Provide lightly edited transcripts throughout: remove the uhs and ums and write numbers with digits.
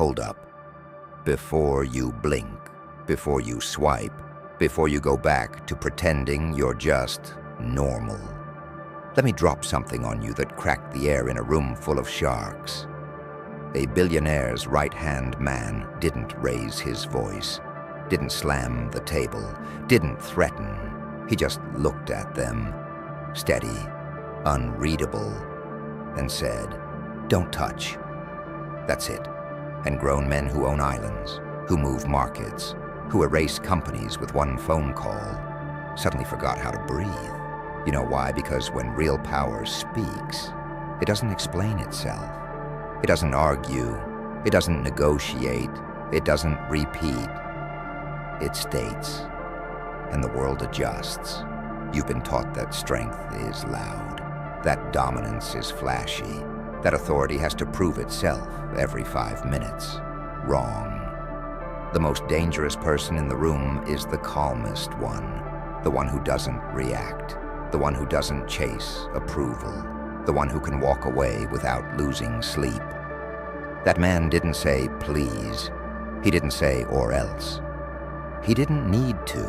Hold up. Before you blink, before you swipe, before you go back to pretending you're just normal, let me drop something on you that cracked the air in a room full of sharks. A billionaire's right-hand man didn't raise his voice, didn't slam the table, didn't threaten. He just looked at them, steady, unreadable, and said, "Don't touch." That's it. And grown men who own islands, who move markets, who erase companies with one phone call, suddenly forgot how to breathe. You know why? Because when real power speaks, it doesn't explain itself. It doesn't argue. It doesn't negotiate. It doesn't repeat. It states. And the world adjusts. You've been taught that strength is loud, that dominance is flashy, that authority has to prove itself every 5 minutes. Wrong. The most dangerous person in the room is the calmest one, the one who doesn't react, the one who doesn't chase approval, the one who can walk away without losing sleep. That man didn't say, "Please." He didn't say, "Or else." He didn't need to,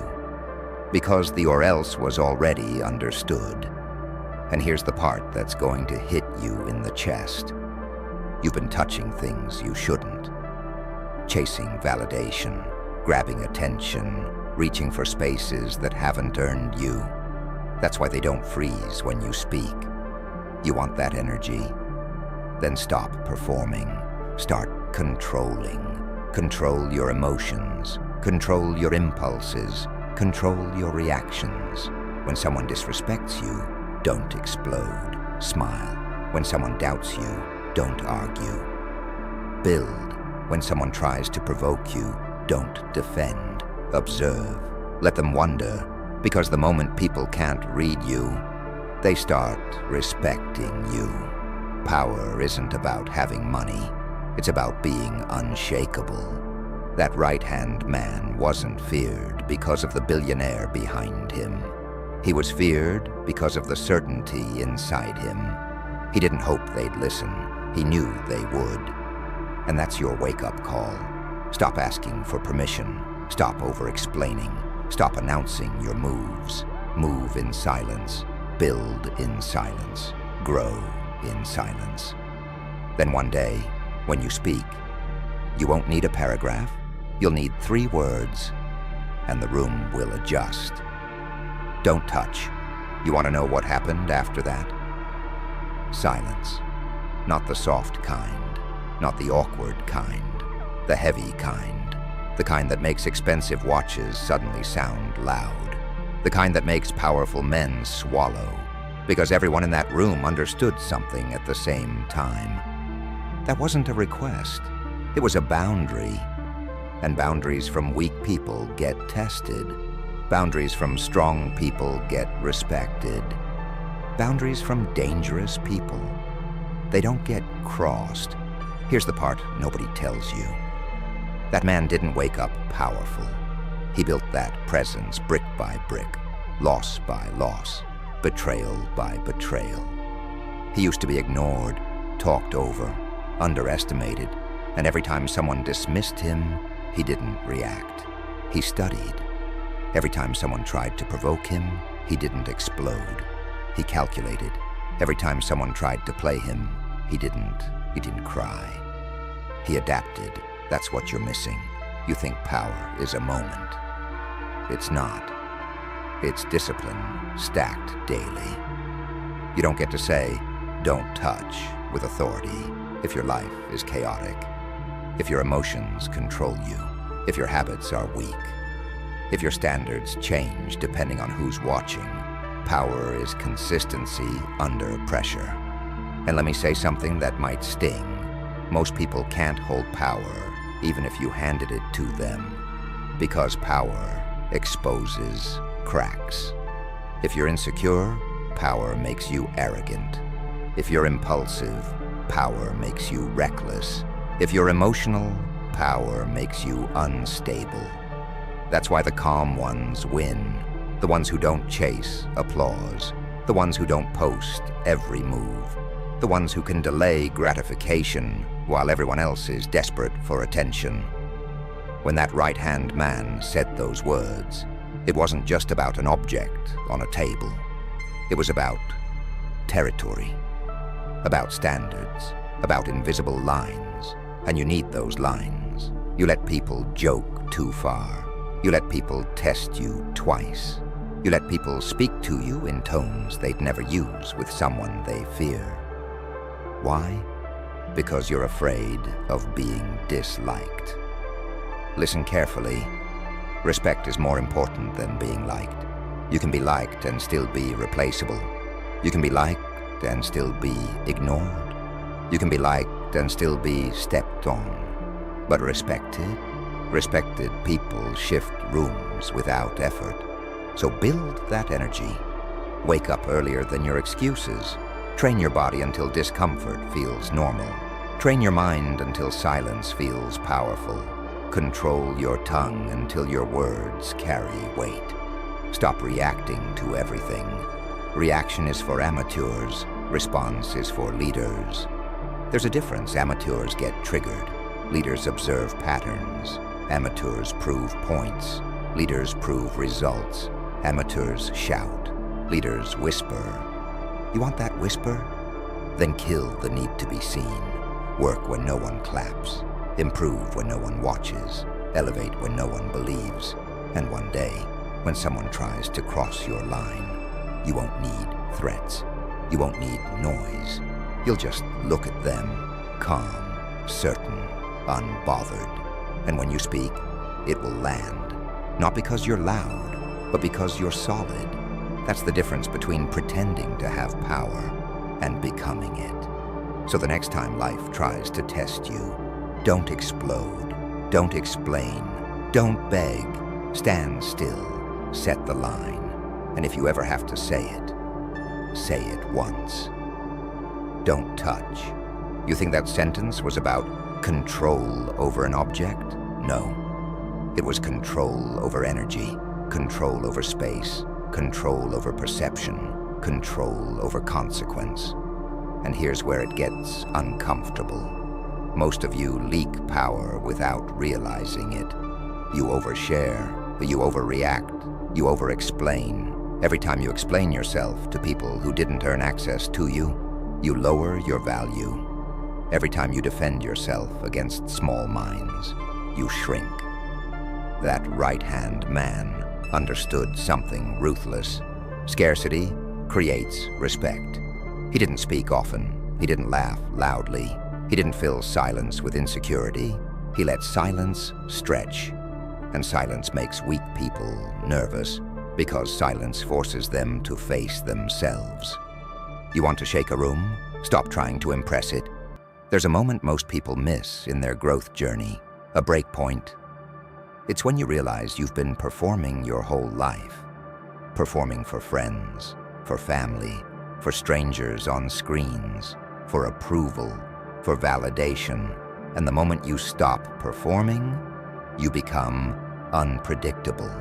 because the "or else" was already understood. And here's the part that's going to hit you in the chest. You've been touching things you shouldn't. Chasing validation, grabbing attention, reaching for spaces that haven't earned you. That's why they don't freeze when you speak. You want that energy? Then stop performing. Start controlling. Control your emotions. Control your impulses. Control your reactions. When someone disrespects you, don't explode. Smile. When someone doubts you, don't argue. Build. When someone tries to provoke you, don't defend. Observe. Let them wonder, because the moment people can't read you, they start respecting you. Power isn't about having money. It's about being unshakable. That right-hand man wasn't feared because of the billionaire behind him. He was feared because of the certainty inside him. He didn't hope they'd listen. He knew they would. And that's your wake-up call. Stop asking for permission. Stop over-explaining. Stop announcing your moves. Move in silence. Build in silence. Grow in silence. Then one day, when you speak, you won't need a paragraph. You'll need 3 words, and the room will adjust. Don't touch. You want to know what happened after that? Silence. Not the soft kind. Not the awkward kind. The heavy kind. The kind that makes expensive watches suddenly sound loud. The kind that makes powerful men swallow. Because everyone in that room understood something at the same time. That wasn't a request. It was a boundary. And boundaries from weak people get tested. Boundaries from strong people get respected. Boundaries from dangerous people, they don't get crossed. Here's the part nobody tells you. That man didn't wake up powerful. He built that presence brick by brick, loss by loss, betrayal by betrayal. He used to be ignored, talked over, underestimated, and every time someone dismissed him, he didn't react. He studied. Every time someone tried to provoke him, he didn't explode. He calculated. Every time someone tried to play him, he didn't cry. He adapted. That's what you're missing. You think power is a moment. It's not. It's discipline, stacked daily. You don't get to say, "Don't touch," with authority if your life is chaotic, if your emotions control you, if your habits are weak, if your standards change depending on who's watching. Power is consistency under pressure. And let me say something that might sting. Most people can't hold power, even if you handed it to them, because power exposes cracks. If you're insecure, power makes you arrogant. If you're impulsive, power makes you reckless. If you're emotional, power makes you unstable. That's why the calm ones win. The ones who don't chase applause. The ones who don't post every move. The ones who can delay gratification while everyone else is desperate for attention. When that right-hand man said those words, it wasn't just about an object on a table. It was about territory, about standards, about invisible lines. And you need those lines. You let people joke too far. You let people test you twice. You let people speak to you in tones they'd never use with someone they fear. Why? Because you're afraid of being disliked. Listen carefully. Respect is more important than being liked. You can be liked and still be replaceable. You can be liked and still be ignored. You can be liked and still be stepped on. But respected people shift rooms without effort. So build that energy. Wake up earlier than your excuses. Train your body until discomfort feels normal. Train your mind until silence feels powerful. Control your tongue until your words carry weight. Stop reacting to everything. Reaction is for amateurs. Response is for leaders. There's a difference. Amateurs get triggered. Leaders observe patterns. Amateurs prove points. Leaders prove results. Amateurs shout. Leaders whisper. You want that whisper? Then kill the need to be seen. Work when no one claps. Improve when no one watches. Elevate when no one believes. And one day, when someone tries to cross your line, you won't need threats. You won't need noise. You'll just look at them, calm, certain, unbothered. And when you speak, it will land. Not because you're loud, but because you're solid. That's the difference between pretending to have power and becoming it. So the next time life tries to test you, don't explode, don't explain, don't beg. Stand still, set the line. And if you ever have to say it once. Don't touch. You think that sentence was about control over an object? No. It was control over energy, control over space, control over perception, control over consequence. And here's where it gets uncomfortable. Most of you leak power without realizing it. You overshare, you overreact, you over-explain. Every time you explain yourself to people who didn't earn access to you, you lower your value. Every time you defend yourself against small minds, you shrink. That right-hand man understood something ruthless. Scarcity creates respect. He didn't speak often. He didn't laugh loudly. He didn't fill silence with insecurity. He let silence stretch. And silence makes weak people nervous because silence forces them to face themselves. You want to shake a room? Stop trying to impress it. There's a moment most people miss in their growth journey, a break point. It's when you realize you've been performing your whole life. Performing for friends, for family, for strangers on screens, for approval, for validation. And the moment you stop performing, you become unpredictable.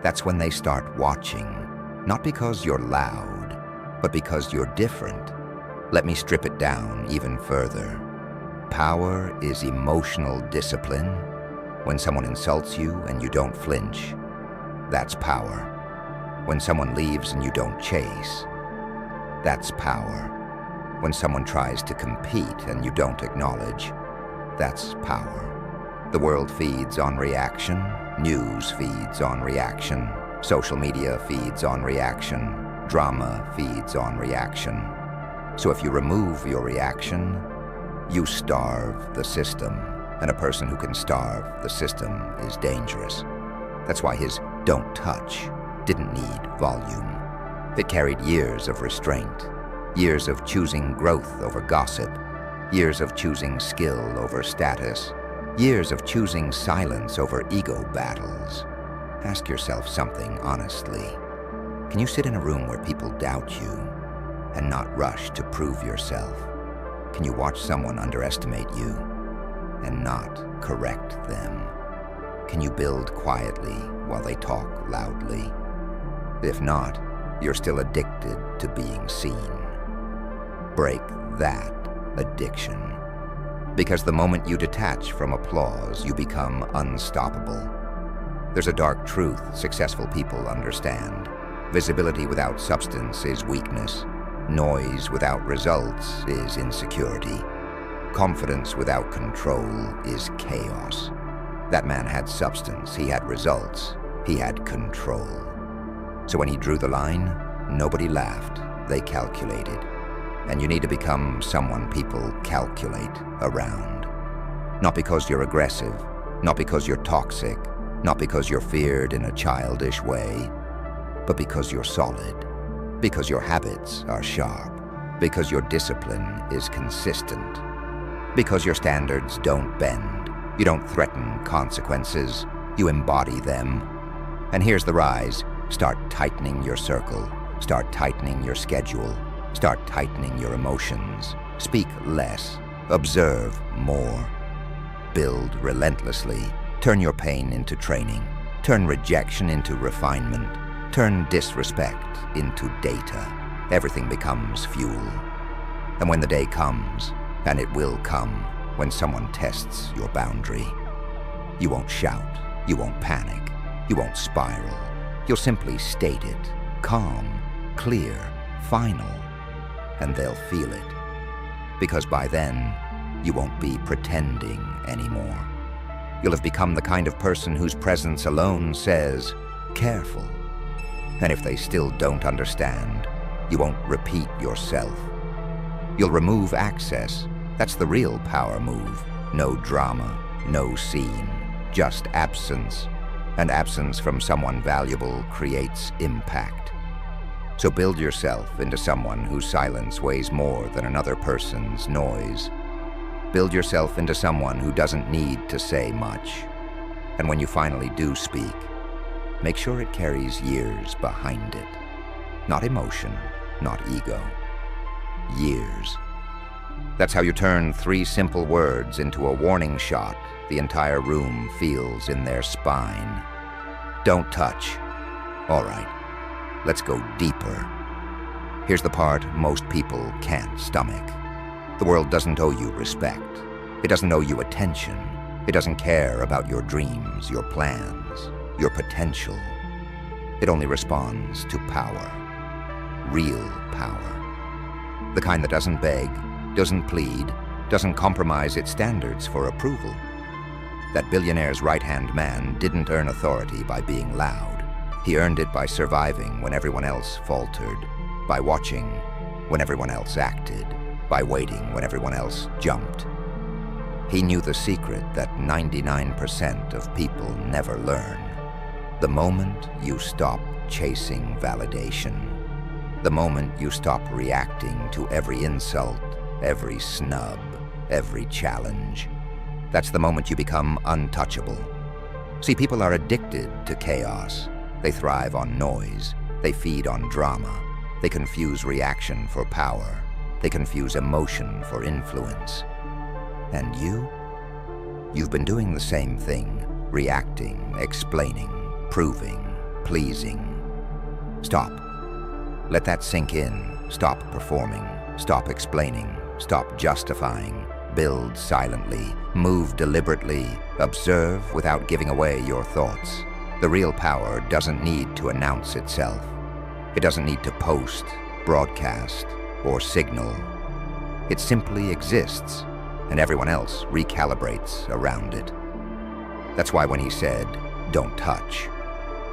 That's when they start watching, not because you're loud, but because you're different. Let me strip it down even further. Power is emotional discipline. When someone insults you and you don't flinch, that's power. When someone leaves and you don't chase, that's power. When someone tries to compete and you don't acknowledge, that's power. The world feeds on reaction. News feeds on reaction. Social media feeds on reaction. Drama feeds on reaction. So if you remove your reaction, you starve the system. And a person who can starve the system is dangerous. That's why his "don't touch" didn't need volume. It carried years of restraint, years of choosing growth over gossip, years of choosing skill over status, years of choosing silence over ego battles. Ask yourself something honestly. Can you sit in a room where people doubt you and not rush to prove yourself? Can you watch someone underestimate you and not correct them? Can you build quietly while they talk loudly? If not, you're still addicted to being seen. Break that addiction. Because the moment you detach from applause, you become unstoppable. There's a dark truth successful people understand. Visibility without substance is weakness. Noise without results is insecurity. Confidence without control is chaos. That man had substance, he had results, he had control. So when he drew the line, nobody laughed, they calculated. And you need to become someone people calculate around. Not because you're aggressive, not because you're toxic, not because you're feared in a childish way, but because you're solid, because your habits are sharp, because your discipline is consistent, because your standards don't bend, you don't threaten consequences, you embody them. And here's the rise. Start tightening your circle, start tightening your schedule, start tightening your emotions. Speak less, observe more. Build relentlessly. Turn your pain into training. Turn rejection into refinement. Turn disrespect into data. Everything becomes fuel. And when the day comes, and it will come, when someone tests your boundary, you won't shout, you won't panic, you won't spiral. You'll simply state it, calm, clear, final, and they'll feel it. Because by then, you won't be pretending anymore. You'll have become the kind of person whose presence alone says, careful. And if they still don't understand, you won't repeat yourself. You'll remove access. That's the real power move. No drama, no scene, just absence. And absence from someone valuable creates impact. So build yourself into someone whose silence weighs more than another person's noise. Build yourself into someone who doesn't need to say much. And when you finally do speak, make sure it carries years behind it. Not emotion, not ego. Years. That's how you turn 3 simple words into a warning shot the entire room feels in their spine. Don't touch. All right, let's go deeper. Here's the part most people can't stomach. The world doesn't owe you respect. It doesn't owe you attention. It doesn't care about your dreams, your plans, your potential. It only responds to power. Real power. The kind that doesn't beg, doesn't plead, doesn't compromise its standards for approval. That billionaire's right-hand man didn't earn authority by being loud. He earned it by surviving when everyone else faltered, by watching when everyone else acted, by waiting when everyone else jumped. He knew the secret that 99% of people never learn. The moment you stop chasing validation, the moment you stop reacting to every insult, every snub, every challenge, that's the moment you become untouchable. See, people are addicted to chaos. They thrive on noise. They feed on drama. They confuse reaction for power. They confuse emotion for influence. And you've been doing the same thing, reacting, explaining, proving, pleasing. Stop. Let that sink in. Stop performing. Stop explaining. Stop justifying. Build silently, move deliberately, observe without giving away your thoughts. The real power doesn't need to announce itself. It doesn't need to post, broadcast, or signal. It simply exists, and everyone else recalibrates around it. That's why when he said, "Don't touch,"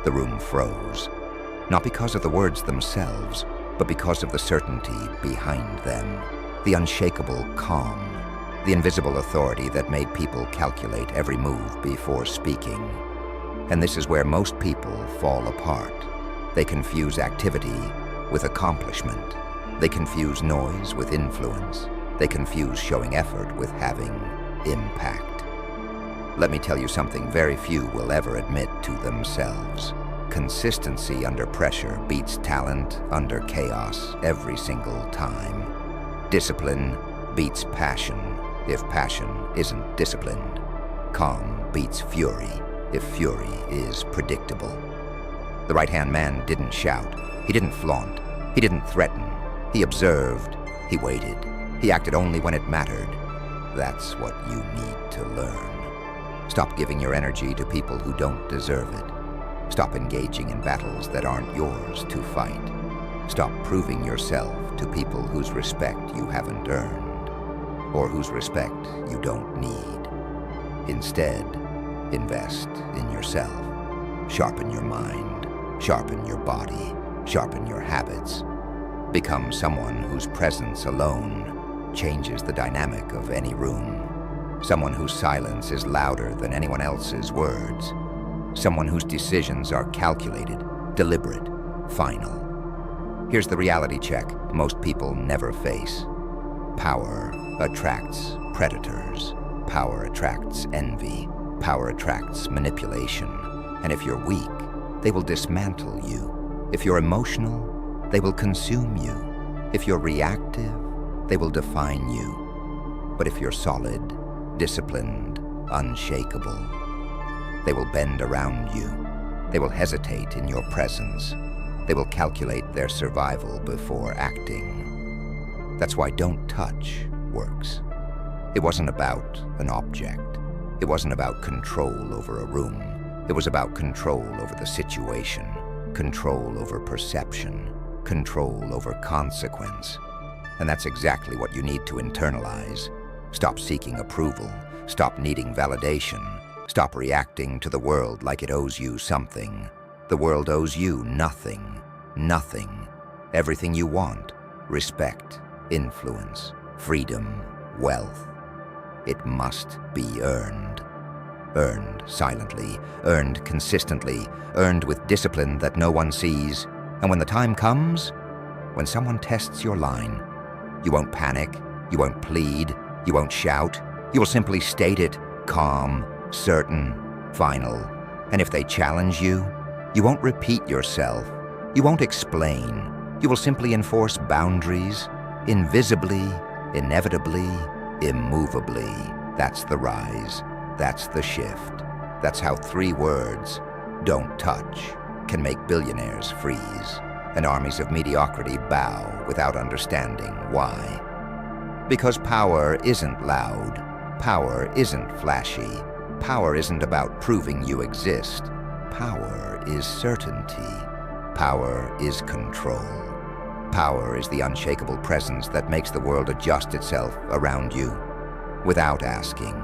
the room froze. Not because of the words themselves, but because of the certainty behind them, the unshakable calm, the invisible authority that made people calculate every move before speaking. And this is where most people fall apart. They confuse activity with accomplishment. They confuse noise with influence. They confuse showing effort with having impact. Let me tell you something very few will ever admit to themselves. Consistency under pressure beats talent under chaos every single time. Discipline beats passion if passion isn't disciplined. Calm beats fury if fury is predictable. The right-hand man didn't shout. He didn't flaunt. He didn't threaten. He observed. He waited. He acted only when it mattered. That's what you need to learn. Stop giving your energy to people who don't deserve it. Stop engaging in battles that aren't yours to fight. Stop proving yourself to people whose respect you haven't earned, or whose respect you don't need. Instead, invest in yourself. Sharpen your mind, sharpen your body, sharpen your habits. Become someone whose presence alone changes the dynamic of any room. Someone whose silence is louder than anyone else's words. Someone whose decisions are calculated, deliberate, final. Here's the reality check most people never face. Power attracts predators. Power attracts envy. Power attracts manipulation. And if you're weak, they will dismantle you. If you're emotional, they will consume you. If you're reactive, they will define you. But if you're solid, disciplined, unshakable, they will bend around you. They will hesitate in your presence. They will calculate their survival before acting. That's why don't touch works. It wasn't about an object. It wasn't about control over a room. It was about control over the situation, control over perception, control over consequence. And that's exactly what you need to internalize. Stop seeking approval. Stop needing validation. Stop reacting to the world like it owes you something. The world owes you nothing. Nothing. Everything you want. Respect, influence, freedom, wealth. It must be earned. Earned silently, earned consistently, earned with discipline that no one sees. And when the time comes, when someone tests your line, you won't panic, you won't plead, you won't shout. You will simply state it, calm, certain, final. And if they challenge you, you won't repeat yourself. You won't explain. You will simply enforce boundaries, invisibly, inevitably, immovably. That's the rise. That's the shift. That's how 3 words, don't touch, can make billionaires freeze and armies of mediocrity bow without understanding why. Because power isn't loud. Power isn't flashy. Power isn't about proving you exist. Power is certainty. Power is control. Power is the unshakable presence that makes the world adjust itself around you without asking.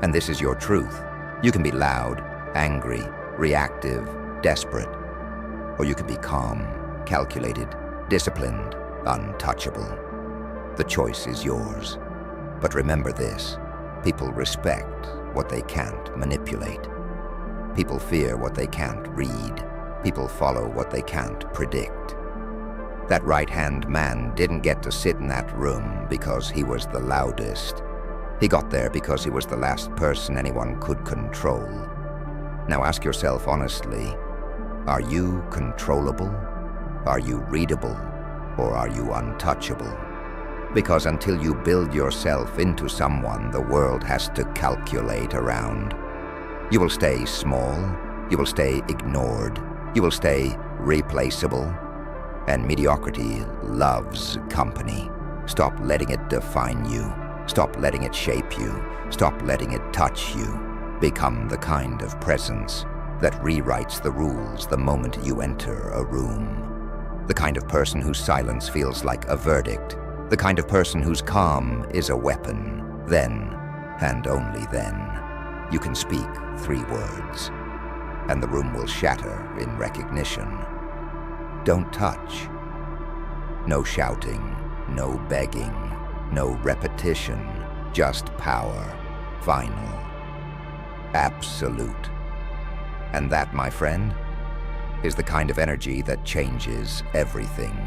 And this is your truth. You can be loud, angry, reactive, desperate, or you can be calm, calculated, disciplined, untouchable. The choice is yours. But remember this, people respect what they can't manipulate. People fear what they can't read. People follow what they can't predict. That right-hand man didn't get to sit in that room because he was the loudest. He got there because he was the last person anyone could control. Now ask yourself honestly, are you controllable? Are you readable? Or are you untouchable? Because until you build yourself into someone the world has to calculate around, you will stay small, you will stay ignored, you will stay replaceable, and mediocrity loves company. Stop letting it define you. Stop letting it shape you. Stop letting it touch you. Become the kind of presence that rewrites the rules the moment you enter a room. The kind of person whose silence feels like a verdict. The kind of person whose calm is a weapon. Then, and only then, you can speak 3 words, and the room will shatter in recognition. Don't touch. No shouting, no begging, no repetition, just power, final, absolute. And that, my friend, is the kind of energy that changes everything.